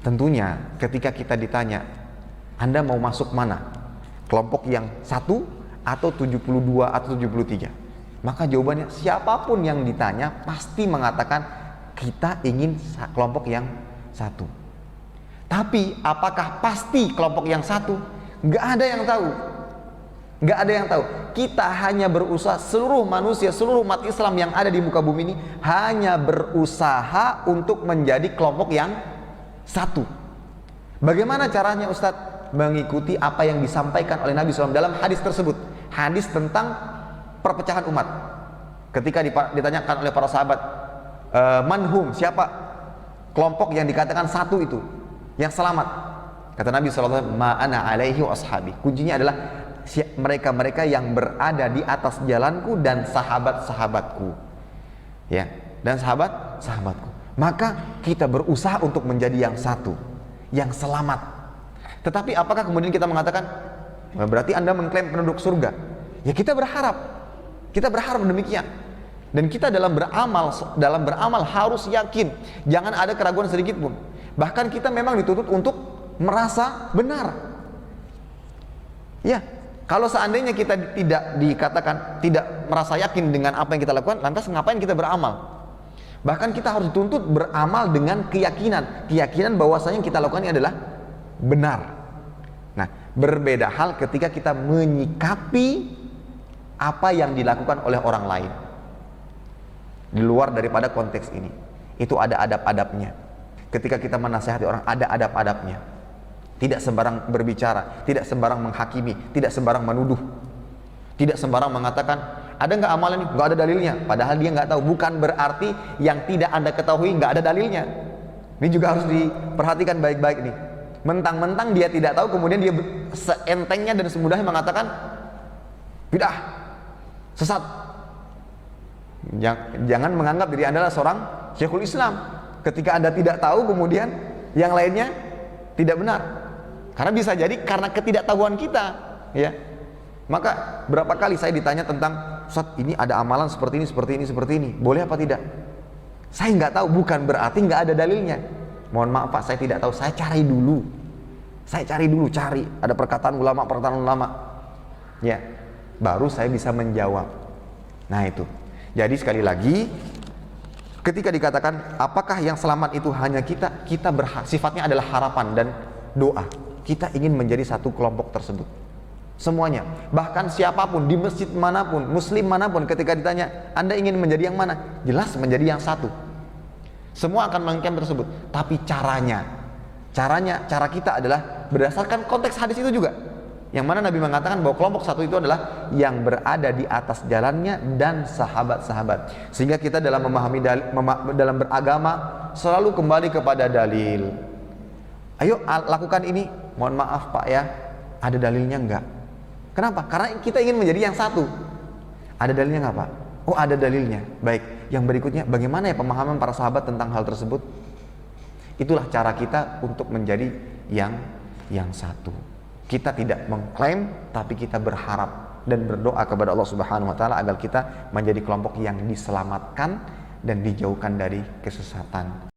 Tentunya ketika kita ditanya, Anda mau masuk mana? Kelompok yang 1 atau 72 atau 73? Maka jawabannya siapapun yang ditanya pasti mengatakan kita ingin kelompok yang 1. Tapi apakah pasti kelompok yang 1? Nggak ada yang tahu. Nggak ada yang tahu. Kita hanya berusaha, seluruh manusia, seluruh umat Islam yang ada di muka bumi ini hanya berusaha untuk menjadi kelompok yang 1. Bagaimana caranya Ustadz? Mengikuti apa yang disampaikan oleh Nabi SAW dalam hadis tersebut. Hadis tentang perpecahan umat. Ketika ditanyakan oleh para sahabat, manhum, siapa kelompok yang dikatakan 1 itu yang selamat? Kata Nabi SAW, ma'ana alaihi wa ashabi. Kuncinya adalah mereka-mereka yang berada di atas jalanku dan sahabat-sahabatku. Ya, dan sahabat-sahabatku. Maka kita berusaha untuk menjadi yang 1, yang selamat. Tetapi apakah kemudian kita mengatakan, berarti Anda mengklaim penduduk surga? Ya, kita berharap demikian. Dan kita dalam beramal harus yakin, jangan ada keraguan sedikit pun. Bahkan kita memang dituntut untuk merasa benar. Ya, kalau seandainya kita tidak merasa yakin dengan apa yang kita lakukan, lantas ngapain kita beramal? Bahkan kita harus dituntut beramal dengan keyakinan bahwasanya yang kita lakukan ini adalah benar. Nah, berbeda hal ketika kita menyikapi apa yang dilakukan oleh orang lain di luar daripada konteks ini. Itu ada adab-adabnya. Ketika kita menasihati orang, ada adab-adabnya. Tidak sembarang berbicara, tidak sembarang menghakimi, tidak sembarang menuduh, tidak sembarang mengatakan ada nggak amalan ini? Nggak ada dalilnya. Padahal dia nggak tahu. Bukan berarti yang tidak Anda ketahui nggak ada dalilnya. Ini juga harus diperhatikan baik-baik nih. Mentang-mentang dia tidak tahu, kemudian dia seentengnya dan semudahnya mengatakan bid'ah, sesat. Jangan menganggap diri Anda adalah seorang Syekhul Islam ketika Anda tidak tahu, kemudian yang lainnya tidak benar. Karena bisa jadi karena ketidaktahuan kita, ya. Maka berapa kali saya ditanya tentang, Ustaz, ini ada amalan seperti ini, boleh apa tidak? Saya nggak tahu, bukan berarti nggak ada dalilnya. Mohon maaf Pak, saya tidak tahu, saya cari dulu. Ada perkataan ulama, ya, baru saya bisa menjawab. Nah itu. Jadi sekali lagi, ketika dikatakan apakah yang selamat itu hanya kita sifatnya adalah harapan dan doa. Kita ingin menjadi satu kelompok tersebut. Semuanya, bahkan siapapun di masjid manapun, muslim manapun, ketika ditanya Anda ingin menjadi yang mana? Jelas menjadi yang 1. Semua akan mengklaim tersebut. Tapi cara kita adalah berdasarkan konteks hadis itu juga, yang mana Nabi mengatakan bahwa kelompok 1 itu adalah yang berada di atas jalannya dan sahabat-sahabat. Sehingga kita dalam memahami dalam beragama selalu kembali kepada dalil. Ayo lakukan ini. Mohon maaf Pak ya, ada dalilnya enggak? Kenapa? Karena kita ingin menjadi yang 1. Ada dalilnya enggak Pak? Oh, ada dalilnya. Baik, yang berikutnya, bagaimana ya pemahaman para sahabat tentang hal tersebut? Itulah cara kita untuk menjadi yang 1. Kita tidak mengklaim, tapi kita berharap dan berdoa kepada Allah Subhanahu wa taala agar kita menjadi kelompok yang diselamatkan dan dijauhkan dari kesesatan.